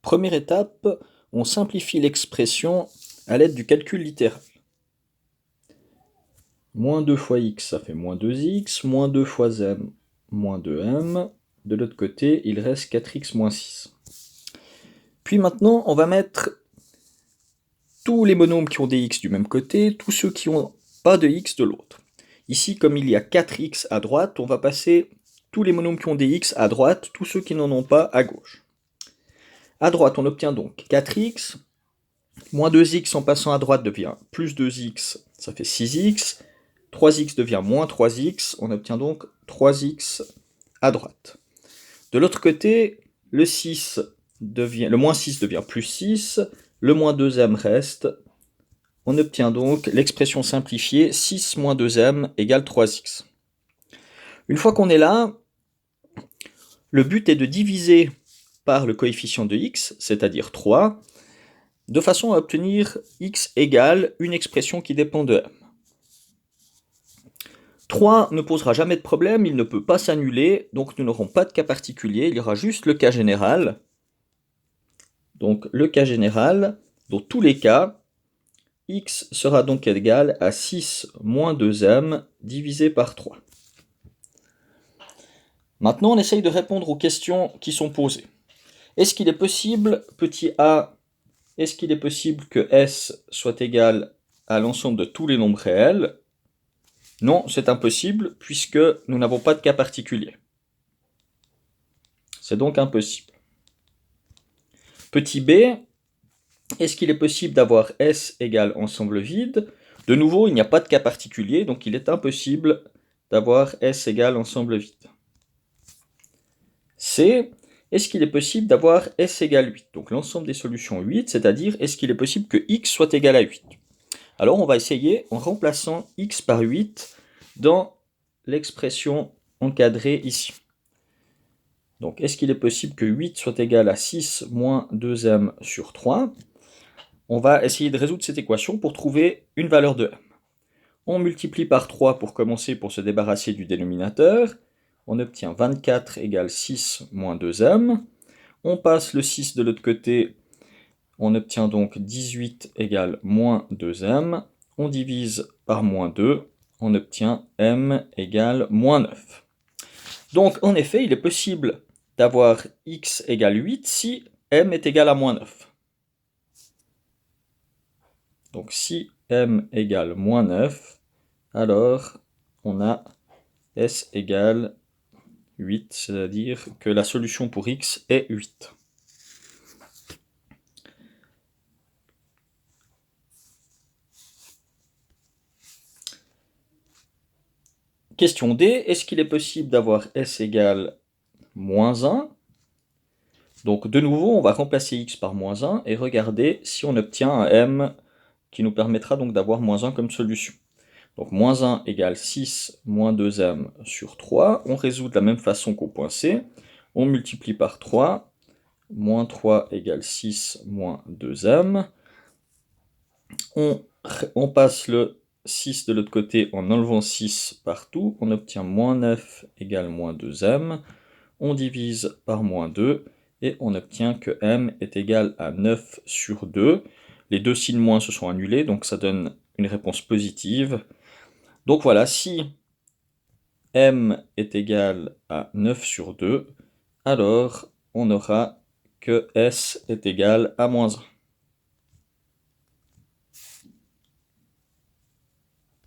Première étape, on simplifie l'expression à l'aide du calcul littéral. Moins 2 fois x, ça fait moins 2x, moins 2 fois m, moins 2m. De l'autre côté, il reste 4x moins 6. Puis maintenant, on va mettre tous les monômes qui ont des x du même côté, tous ceux qui n'ont pas de x de l'autre. Ici, comme il y a 4x à droite, on va passer tous les monômes qui ont des x à droite, tous ceux qui n'en ont pas à gauche. À droite, on obtient donc 4x, moins 2x en passant à droite devient plus 2x, ça fait 6x, 3x devient moins 3x, on obtient donc 3x à droite. De l'autre côté, le moins 6 devient plus 6, le moins 2m reste, on obtient donc l'expression simplifiée 6 moins 2m égale 3x. Une fois qu'on est là, le but est de diviser par le coefficient de x, c'est-à-dire 3, de façon à obtenir x égale une expression qui dépend de m. 3 ne posera jamais de problème, il ne peut pas s'annuler, donc nous n'aurons pas de cas particulier, il y aura juste le cas général. Donc le cas général, dans tous les cas, x sera donc égal à 6 moins 2m divisé par 3. Maintenant, on essaye de répondre aux questions qui sont posées. Est-ce qu'il est possible, petit a, est-ce qu'il est possible que s soit égal à l'ensemble de tous les nombres réels? Non, c'est impossible, puisque nous n'avons pas de cas particulier. C'est donc impossible. Petit b, est-ce qu'il est possible d'avoir S égale ensemble vide? De nouveau, il n'y a pas de cas particulier, donc il est impossible d'avoir S égale ensemble vide. C, est-ce qu'il est possible d'avoir S égale 8? Donc l'ensemble des solutions 8, c'est-à-dire est-ce qu'il est possible que x soit égal à 8? Alors on va essayer en remplaçant x par 8 dans l'expression encadrée ici. Donc est-ce qu'il est possible que 8 soit égal à 6 moins 2m sur 3? On va essayer de résoudre cette équation pour trouver une valeur de m. On multiplie par 3 pour commencer, pour se débarrasser du dénominateur. On obtient 24 égale 6 moins 2m. On passe le 6 de l'autre côté. On obtient donc 18 égale moins 2m. On divise par moins 2. On obtient m égale moins 9. Donc en effet, il est possible d'avoir x égale 8 si m est égal à moins 9. Donc si m égale moins 9, alors on a s égale 8, c'est-à-dire que la solution pour x est 8. Question D, est-ce qu'il est possible d'avoir s égale moins 1? Donc de nouveau, on va remplacer x par moins 1 et regarder si on obtient un m qui nous permettra donc d'avoir moins 1 comme solution. Donc moins 1 égale 6 moins 2m sur 3. On résout de la même façon qu'au point C. On multiplie par 3. Moins 3 égale 6 moins 2m. On passe le 6 de l'autre côté en enlevant 6 partout. On obtient moins 9 égale moins 2m. On divise par moins 2 et on obtient que m est égal à 9 sur 2. Les deux signes moins se sont annulés, donc ça donne une réponse positive. Donc voilà, si m est égal à 9 sur 2, alors on aura que s est égal à moins 1.